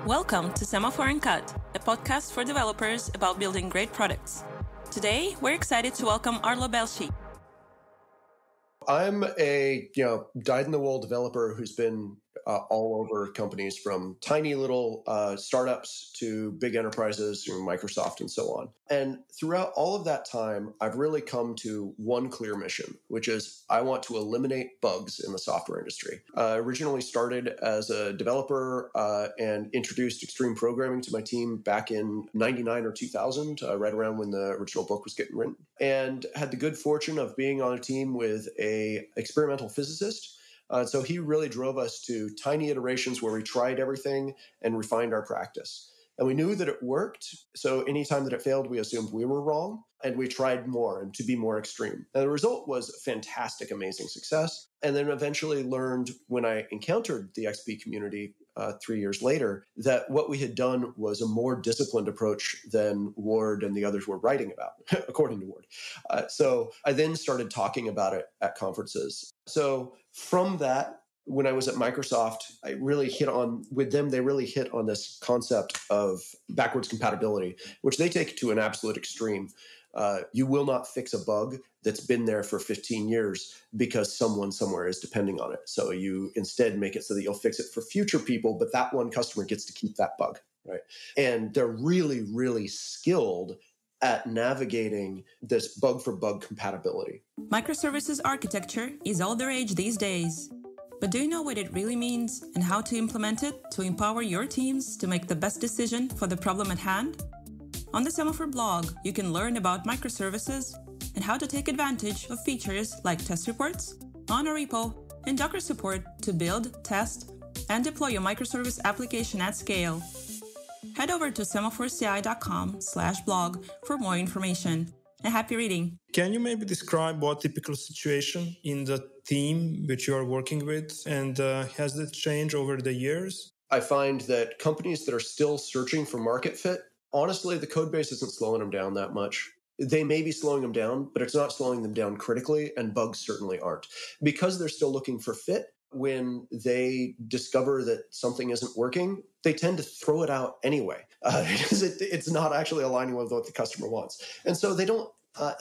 Welcome to Semaphore and Cut, a podcast for developers about building great products. Today, we're excited to welcome Arlo Belshee. I'm a dyed-in-the-wool developer who's been all over companies, from tiny little startups to big enterprises, Microsoft and so on. And throughout all of that time, I've really come to one clear mission, which is I want to eliminate bugs in the software industry. I originally started as a developer and introduced extreme programming to my team back in 99 or 2000, right around when the original book was getting written, and had the good fortune of being on a team with an experimental physicist. So he really drove us to tiny iterations where we tried everything and refined our practice. And we knew that it worked. So anytime that it failed, we assumed we were wrong, and we tried more and to be more extreme. And the result was fantastic, amazing success. And then eventually learned, when I encountered the XP community 3 years later, that what we had done was a more disciplined approach than Ward and the others were writing about, according to Ward. So I then started talking about it at conferences. So from that, when I was at Microsoft, I really hit on, with them, they really hit on this concept of backwards compatibility, which they take to an absolute extreme. You will not fix a bug that's been there for 15 years because someone somewhere is depending on it. So you instead make it so that you'll fix it for future people, but that one customer gets to keep that bug, right? And they're really, really skilled at navigating this bug-for-bug compatibility. Microservices architecture is all the rage these days. But do you know what it really means and how to implement it to empower your teams to make the best decision for the problem at hand? On the Semaphore blog, you can learn about microservices and how to take advantage of features like test reports, on a repo, and Docker support to build, test, and deploy your microservice application at scale. Head over to semaphoreCI.com/blog for more information. And happy reading. Can you maybe describe what typical situation in the team which you are working with, and has that changed over the years? I find that companies that are still searching for market fit, honestly, the code base isn't slowing them down that much. They may be slowing them down, but it's not slowing them down critically, and bugs certainly aren't. Because they're still looking for fit, when they discover that something isn't working, they tend to throw it out anyway, because it's not actually aligning with what the customer wants. And so they don't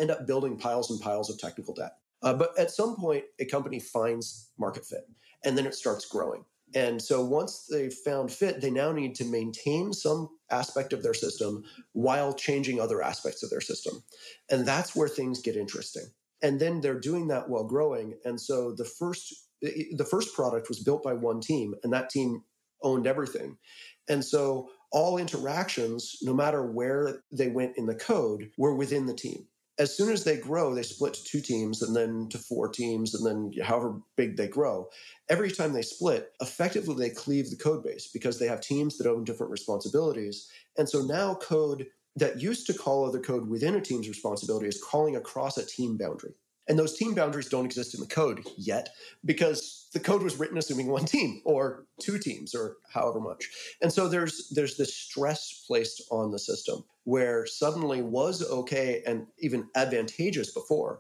end up building piles and piles of technical debt. But at some point, a company finds market fit, and then it starts growing. And so once they've found fit, they now need to maintain some aspect of their system while changing other aspects of their system. And that's where things get interesting. And then they're doing that while growing. And so the first product was built by one team, and that team owned everything. And so all interactions, no matter where they went in the code, were within the team. As soon as they grow, they split to 2 teams and then to 4 teams, and then however big they grow. Every time they split, effectively they cleave the code base because they have teams that own different responsibilities. And so now code that used to call other code within a team's responsibility is calling across a team boundary. And those team boundaries don't exist in the code yet because the code was written assuming one team or 2 teams or however much. And so there's this stress placed on the system where suddenly was okay and even advantageous before,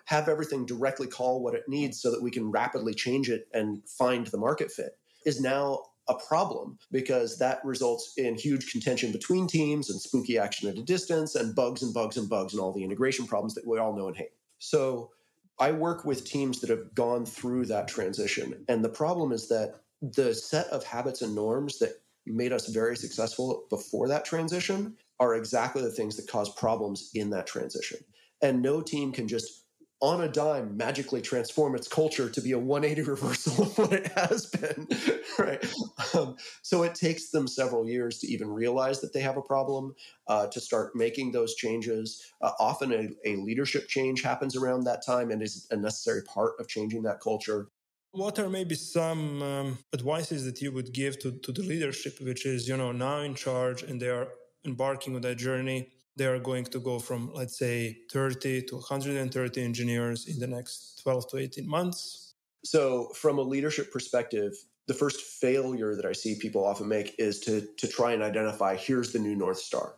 have everything directly call what it needs so that we can rapidly change it and find the market fit, is now a problem because that results in huge contention between teams and spooky action at a distance and bugs and bugs and bugs and all the integration problems that we all know and hate. So I work with teams that have gone through that transition. And the problem is that the set of habits and norms that made us very successful before that transition are exactly the things that cause problems in that transition. And no team can just on a dime magically transform its culture to be a 180 reversal of what it has been, right? So it takes them several years to even realize that they have a problem, to start making those changes. Often a leadership change happens around that time and is a necessary part of changing that culture. What are maybe some advices that you would give to the leadership, which is, now in charge and they are embarking on that journey? They are going to go from, let's say, 30 to 130 engineers in the next 12 to 18 months. So from a leadership perspective, the first failure that I see people often make is to try and identify, here's the new North Star.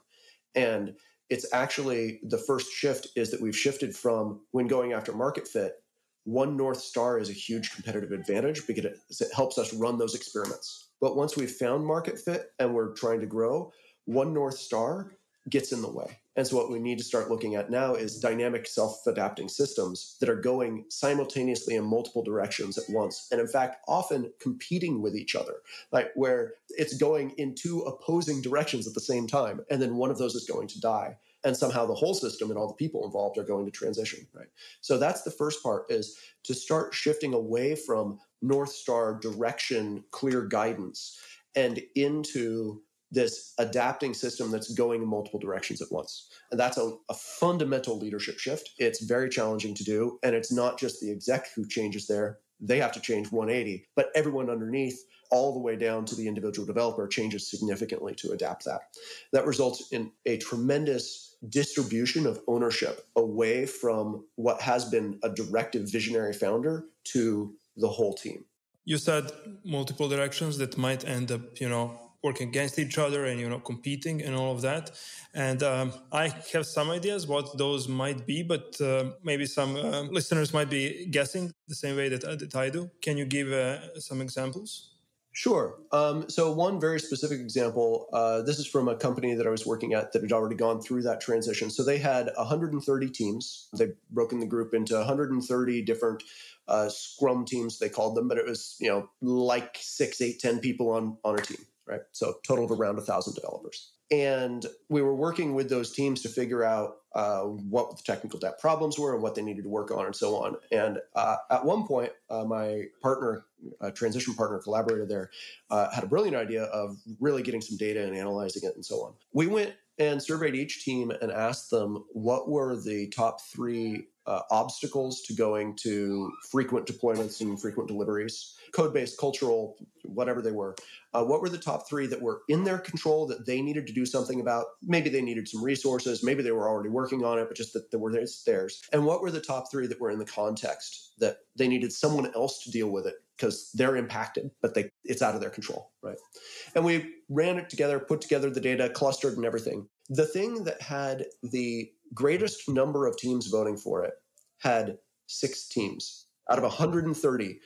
And it's actually the first shift is that we've shifted from, when going after market fit, one North Star is a huge competitive advantage because it helps us run those experiments. But once we've found market fit and we're trying to grow, one North Star gets in the way. And so what we need to start looking at now is dynamic self-adapting systems that are going simultaneously in multiple directions at once. And in fact, often competing with each other, like where it's going in two opposing directions at the same time. And then one of those is going to die. And somehow the whole system and all the people involved are going to transition, right? So that's the first part, is to start shifting away from North Star direction, clear guidance, and into this adapting system that's going in multiple directions at once. And that's a fundamental leadership shift. It's very challenging to do. And it's not just the exec who changes there. They have to change 180, but everyone underneath, all the way down to the individual developer, changes significantly to adapt that. That results in a tremendous distribution of ownership away from what has been a directive visionary founder to the whole team. You said multiple directions that might end up, working against each other and, competing and all of that. And I have some ideas what those might be, but maybe some listeners might be guessing the same way that I do. Can you give some examples? Sure. So one very specific example, this is from a company that I was working at that had already gone through that transition. So they had 130 teams. They'd broken the group into 130 different Scrum teams, they called them, but it was, like 6, 8, 10 people on a team, right? So total of around 1,000 developers. And we were working with those teams to figure out what the technical debt problems were and what they needed to work on and so on. And at one point, my partner, transition partner, collaborator there, had a brilliant idea of really getting some data and analyzing it and so on. We went and surveyed each team and asked them what were the top 3 obstacles to going to frequent deployments and frequent deliveries, code-based, cultural, whatever they were. What were the top 3 that were in their control that they needed to do something about? Maybe they needed some resources. Maybe they were already working on it, but just that they were theirs. And what were the top 3 that were in the context that they needed someone else to deal with it because they're impacted, but it's out of their control, right? And we ran it together, put together the data, clustered and everything. The thing that had the greatest number of teams voting for it had 6 teams. Out of 130,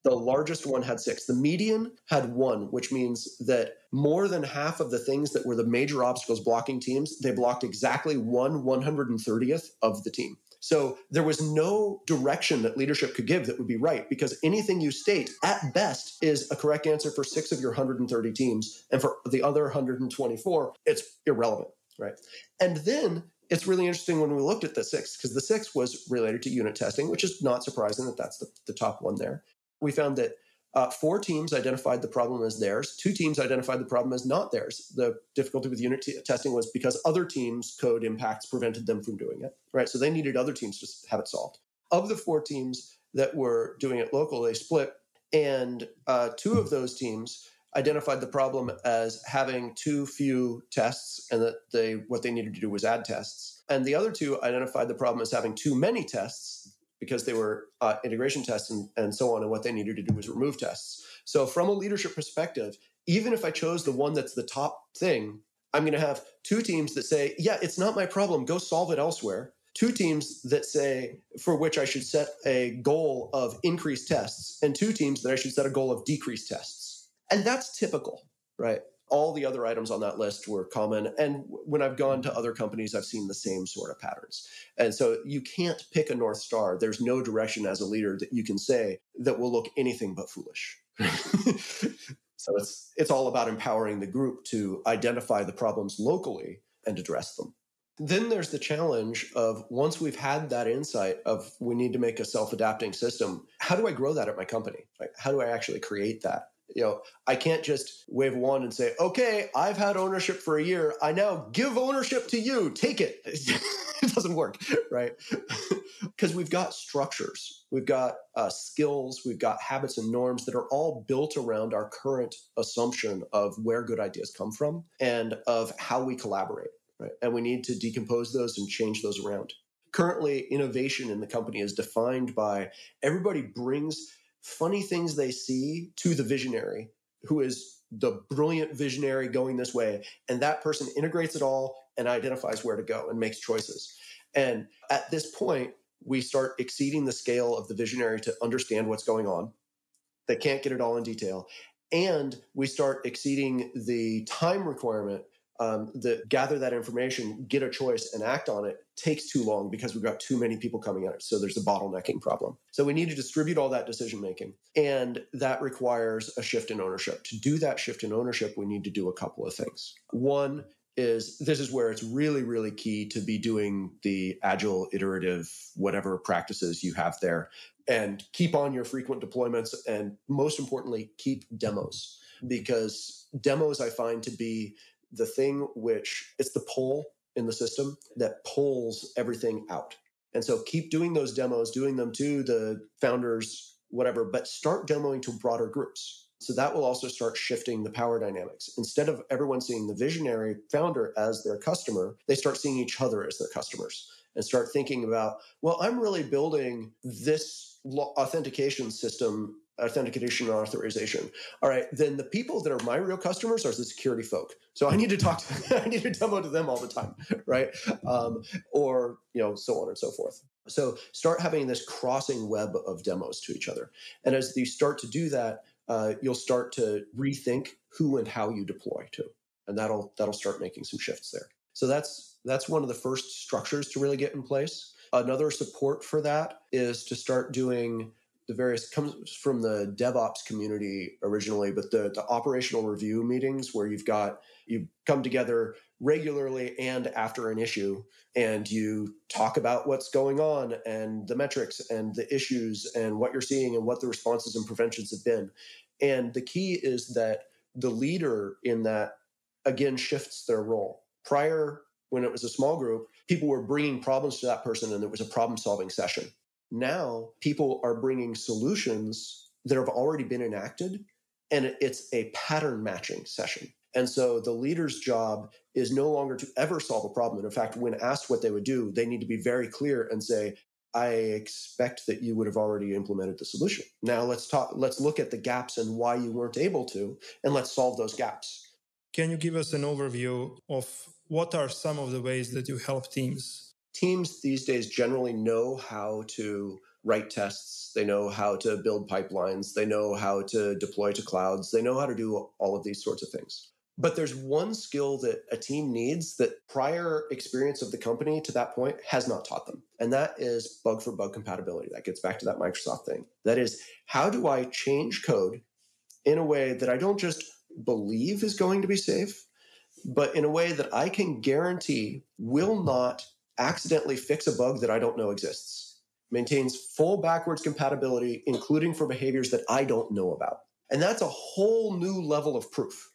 the largest one had 6. The median had 1, which means that more than half of the things that were the major obstacles blocking teams, they blocked exactly 1/130th of the team. So there was no direction that leadership could give that would be right, because anything you state at best is a correct answer for 6 of your 130 teams. And for the other 124, it's irrelevant, right? And then it's really interesting when we looked at the 6, because the 6 was related to unit testing, which is not surprising that that's the top one there. We found that 4 teams identified the problem as theirs. 2 teams identified the problem as not theirs. The difficulty with unit testing was because other teams' code impacts prevented them from doing it, right? So they needed other teams to have it solved. Of the 4 teams that were doing it local, they split. And 2 of those teams identified the problem as having too few tests, and that what they needed to do was add tests. And the other 2 identified the problem as having too many tests, because they were integration tests and so on, and what they needed to do was remove tests. So from a leadership perspective, even if I chose the one that's the top thing, I'm going to have 2 teams that say, yeah, it's not my problem, go solve it elsewhere. 2 teams that say, for which I should set a goal of increased tests, and 2 teams that I should set a goal of decreased tests. And that's typical, right? All the other items on that list were common. And when I've gone to other companies, I've seen the same sort of patterns. And so you can't pick a North Star. There's no direction as a leader that you can say that will look anything but foolish. So it's all about empowering the group to identify the problems locally and address them. Then there's the challenge of, once we've had that insight of we need to make a self-adapting system, how do I grow that at my company? Like, how do I actually create that? I can't just wave a wand and say, okay, I've had ownership for a year. I now give ownership to you. Take it. It doesn't work, right? Because we've got structures, we've got skills, we've got habits and norms that are all built around our current assumption of where good ideas come from and of how we collaborate, right? And we need to decompose those and change those around. Currently, innovation in the company is defined by everybody brings funny things they see to the visionary, who is the brilliant visionary going this way. And that person integrates it all and identifies where to go and makes choices. And at this point, we start exceeding the scale of the visionary to understand what's going on. They can't get it all in detail. and we start exceeding the time requirement that gather that information, get a choice, and act on it, takes too long because we've got too many people coming at it. So there's a bottlenecking problem. So we need to distribute all that decision making. And that requires a shift in ownership. To do that shift in ownership, we need to do a couple of things. One is this is where it's really, really key to be doing the agile, iterative, whatever practices you have there, and keep on your frequent deployments. And most importantly, keep demos, because demos I find to be the thing which it's the pull in the system that pulls everything out. And so keep doing those demos, doing them to the founders, whatever, but start demoing to broader groups. So that will also start shifting the power dynamics. Instead of everyone seeing the visionary founder as their customer, they start seeing each other as their customers and start thinking about, well, I'm really building this authentication system, authentication and authorization. All right, then the people that are my real customers are the security folk. So I need to talk to, I need to demo to them all the time, right? Or, so on and so forth. So start having this crossing web of demos to each other. And as you start to do that, you'll start to rethink who and how you deploy to. And that'll start making some shifts there. So that's one of the first structures to really get in place. Another support for that is to start doing the various, comes from the DevOps community originally, but the operational review meetings where you come together regularly and after an issue, and you talk about what's going on and the metrics and the issues and what you're seeing and what the responses and preventions have been. And the key is that the leader in that, again, shifts their role. Prior, when it was a small group, people were bringing problems to that person and it was a problem-solving session. Now, people are bringing solutions that have already been enacted, and it's a pattern matching session. And so the leader's job is no longer to ever solve a problem. And in fact, when asked what they would do, they need to be very clear and say, I expect that you would have already implemented the solution. Now let's look at the gaps and why you weren't able to, and let's solve those gaps. Can you give us an overview of what are some of the ways that you help teams? Teams these days generally know how to write tests. They know how to build pipelines. They know how to deploy to clouds. They know how to do all of these sorts of things. But there's one skill that a team needs that prior experience of the company to that point has not taught them. And that is bug for bug compatibility. That gets back to that Microsoft thing. That is, how do I change code in a way that I don't just believe is going to be safe, but in a way that I can guarantee will not accidentally fix a bug that I don't know exists, maintains full backwards compatibility, including for behaviors that I don't know about. And that's a whole new level of proof.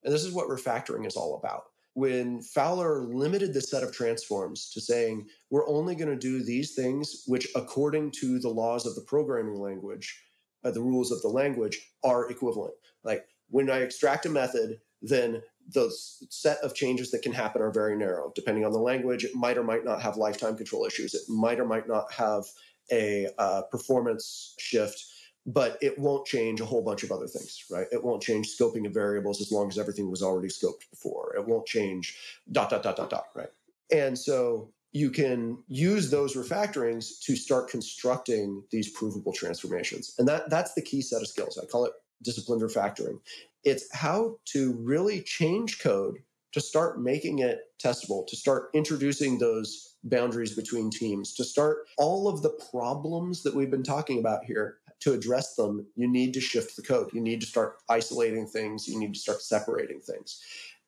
And this is what refactoring is all about. When Fowler limited the set of transforms to saying, we're only going to do these things which, according to the laws of the programming language, the rules of the language, are equivalent. Like when I extract a method, then the set of changes that can happen are very narrow. Depending on the language, it might or might not have lifetime control issues. It might or might not have a performance shift, but it won't change a whole bunch of other things, right? It won't change scoping of variables as long as everything was already scoped before. It won't change ... right? And so you can use those refactorings to start constructing these provable transformations. And that's the key set of skills. I call it disciplined refactoring. It's how to really change code to start making it testable, to start introducing those boundaries between teams, to start all of the problems that we've been talking about here. To address them, you need to shift the code. You need to start isolating things. You need to start separating things.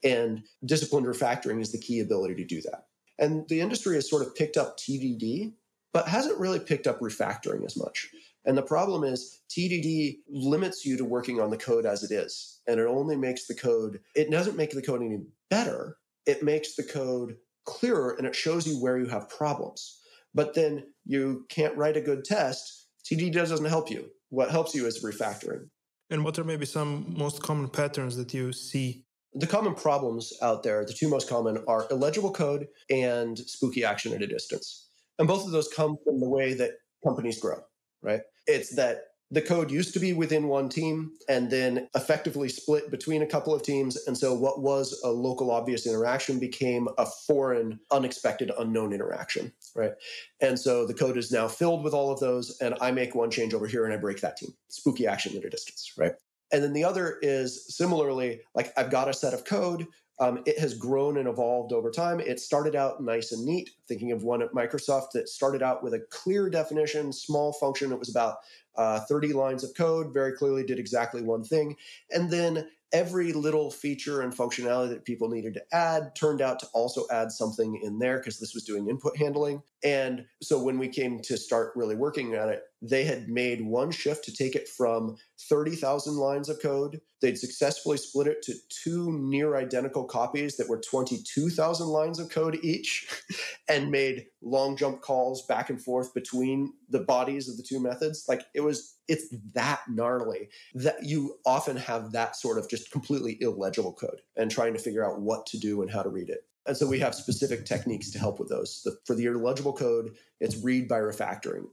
And disciplined refactoring is the key ability to do that. And the industry has sort of picked up TDD, but hasn't really picked up refactoring as much. And the problem is TDD limits you to working on the code as it is. And it only makes the code, it doesn't make the code any better. It makes the code clearer and it shows you where you have problems. But then you can't write a good test. TDD doesn't help you. What helps you is refactoring. And what are maybe some most common patterns that you see? The common problems out there, the two most common, are illegible code and spooky action at a distance. And both of those come from the way that companies grow, right? It's that the code used to be within one team and then effectively split between a couple of teams. And so what was a local obvious interaction became a foreign, unexpected, unknown interaction, right? And so the code is now filled with all of those, and I make one change over here and I break that team. Spooky action at a distance, right? And then the other is similarly, like I've got a set of code. It has grown and evolved over time. It started out nice and neat. Thinking of one at Microsoft that started out with a clear definition, small function. It was about 30 lines of code, very clearly did exactly one thing. And then every little feature and functionality that people needed to add turned out to also add something in there because this was doing input handling. And so when we came to start really working at it, they had made one shift to take it from 30,000 lines of code. They'd successfully split it to two near identical copies that were 22,000 lines of code each and made long jump calls back and forth between the bodies of the two methods. Like it's that gnarly that you often have that sort of just completely illegible code and trying to figure out what to do and how to read it. And so we have specific techniques to help with those. For the illegible code, it's read by refactoring.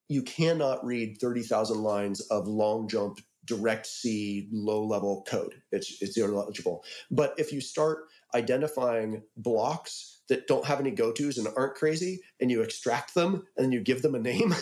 You cannot read 30,000 lines of long jump, direct C, low-level code. It's illegible. But if you start identifying blocks that don't have any go-tos and aren't crazy, and you extract them and you give them a name,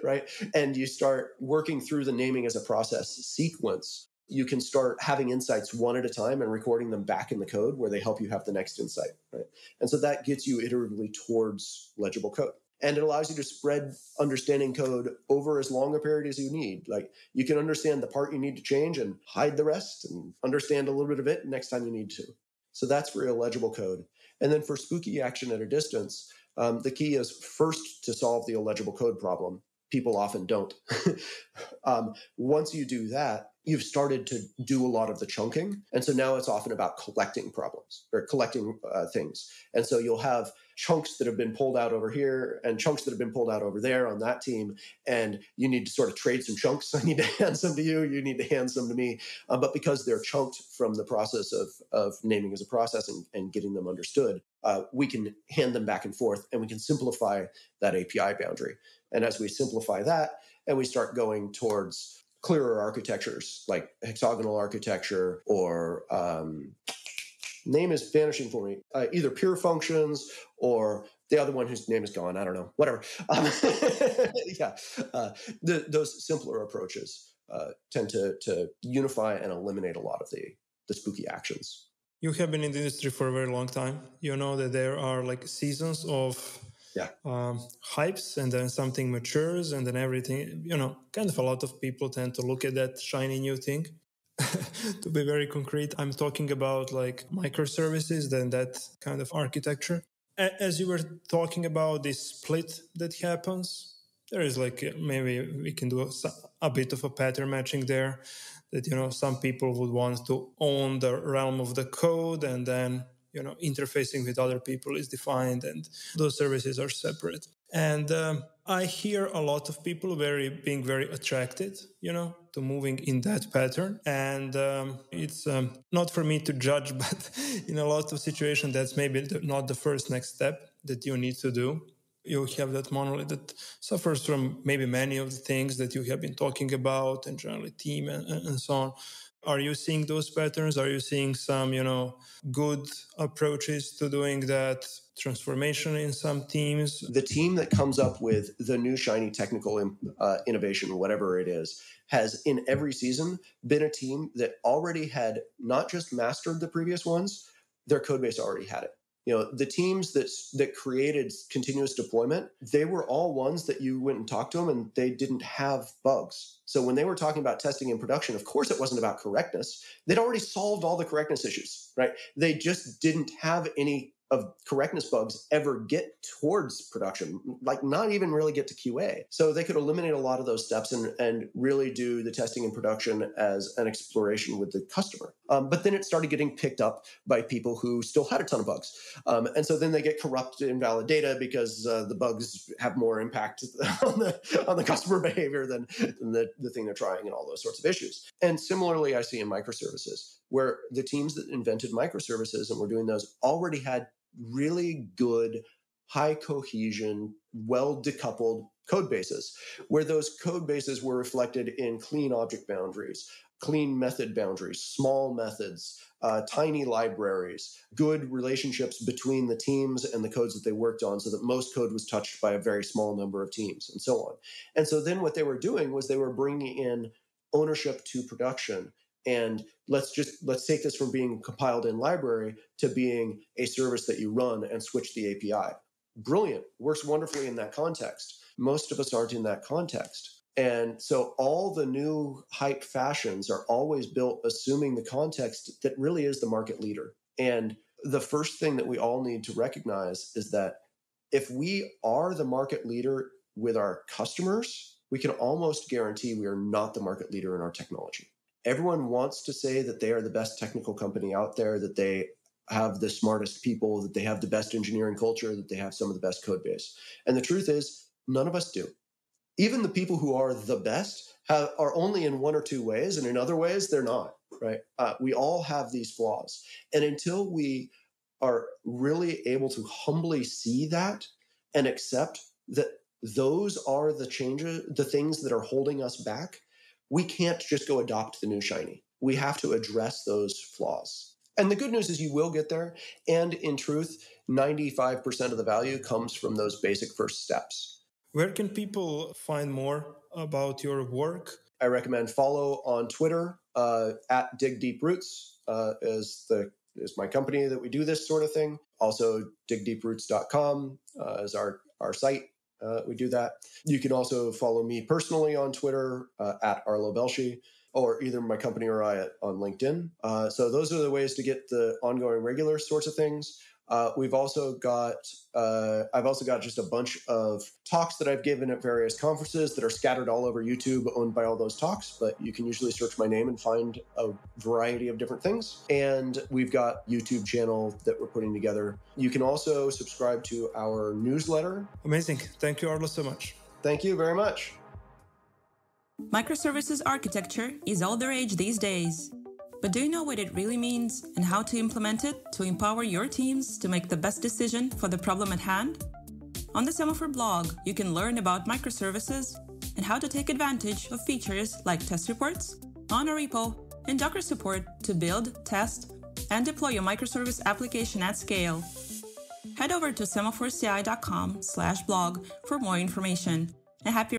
right? And you start working through the naming as a process sequence, you can start having insights one at a time and recording them back in the code where they help you have the next insight, right? And so that gets you iteratively towards legible code. And it allows you to spread understanding code over as long a period as you need. Like you can understand the part you need to change and hide the rest and understand a little bit of it next time you need to. So that's for illegible code. And then for spooky action at a distance, the key is first to solve the illegible code problem. People often don't. Once you do that, you've started to do a lot of the chunking. And so now it's often about collecting problems or collecting things. And so you'll have chunks that have been pulled out over here and chunks that have been pulled out over there on that team. And you need to sort of trade some chunks. I need to hand some to you. You need to hand some to me. But because they're chunked from the process of naming as a process and getting them understood, we can hand them back and forth and we can simplify that API boundary. And as we simplify that and we start going towards clearer architectures like hexagonal architecture or name is vanishing for me, either pure functions or the other one whose name is gone. I don't know, whatever. Those simpler approaches tend to unify and eliminate a lot of the spooky actions. You have been in the industry for a very long time. You know that there are like seasons of hypes, and then something matures, and then everything, kind of a lot of people tend to look at that shiny new thing. To be very concrete, I'm talking about like microservices, then that kind of architecture. As you were talking about this split that happens, there is like maybe we can do a bit of a pattern matching there, that some people would want to own the realm of the code, and then interfacing with other people is defined, and those services are separate. And I hear a lot of people being very attracted, to moving in that pattern. And it's not for me to judge, but in a lot of situations, that's maybe not the first next step that you need to do. You have that monolith that suffers from maybe many of the things that you have been talking about, and generally team and so on. Are you seeing those patterns? Are you seeing some, good approaches to doing that transformation in some teams? The team that comes up with the new shiny technical innovation, whatever it is, has in every season been a team that already had not just mastered the previous ones, their code base already had it. The teams that created continuous deployment, they were all ones that you went and talked to them and they didn't have bugs. So when they were talking about testing in production, of course, it wasn't about correctness. They'd already solved all the correctness issues, right? They just didn't have any of correctness bugs ever get towards production, like not even really get to QA. So they could eliminate a lot of those steps and really do the testing in production as an exploration with the customer. But then it started getting picked up by people who still had a ton of bugs. And so then they get corrupted invalid data because the bugs have more impact on the customer behavior than the thing they're trying, and all those sorts of issues. And similarly, I see in microservices, where the teams that invented microservices and were doing those already had really good, high cohesion, well decoupled code bases, where those code bases were reflected in clean object boundaries, clean method boundaries, small methods, tiny libraries, good relationships between the teams and the codes that they worked on, so that most code was touched by a very small number of teams, and so on. And so then what they were doing was they were bringing in ownership to production. And let's take this from being compiled in library to being a service that you run and switch the API. Brilliant. Works wonderfully in that context. Most of us aren't in that context. And so all the new hype fashions are always built assuming the context that really is the market leader. And the first thing that we all need to recognize is that if we are the market leader with our customers, we can almost guarantee we are not the market leader in our technology. Everyone wants to say that they are the best technical company out there, that they have the smartest people, that they have the best engineering culture, that they have some of the best code base. And the truth is, none of us do. Even the people who are the best are only in one or two ways, and in other ways, they're not, right? We all have these flaws. And until we are really able to humbly see that and accept that those are the changes, the things that are holding us back, we can't just go adopt the new shiny. We have to address those flaws. And the good news is you will get there. And in truth, 95% of the value comes from those basic first steps. Where can people find more about your work? I recommend follow on Twitter at digdeeproots is my company that we do this sort of thing. Also, digdeeproots.com is our site. We do that. You can also follow me personally on Twitter at Arlo Belshee, or either my company or I on LinkedIn. So those are the ways to get the ongoing regular sorts of things. I've also got just a bunch of talks that I've given at various conferences that are scattered all over YouTube, owned by all those talks, but you can usually search my name and find a variety of different things. And we've got YouTube channel that we're putting together. You can also subscribe to our newsletter. Amazing. Thank you, Arlo, so much. Thank you very much. Microservices architecture is all the rage these days. But do you know what it really means and how to implement it to empower your teams to make the best decision for the problem at hand? On the Semaphore blog, you can learn about microservices and how to take advantage of features like test reports, monorepo, and Docker support to build, test, and deploy your microservice application at scale. Head over to semaphoreCI.com/blog for more information. And happy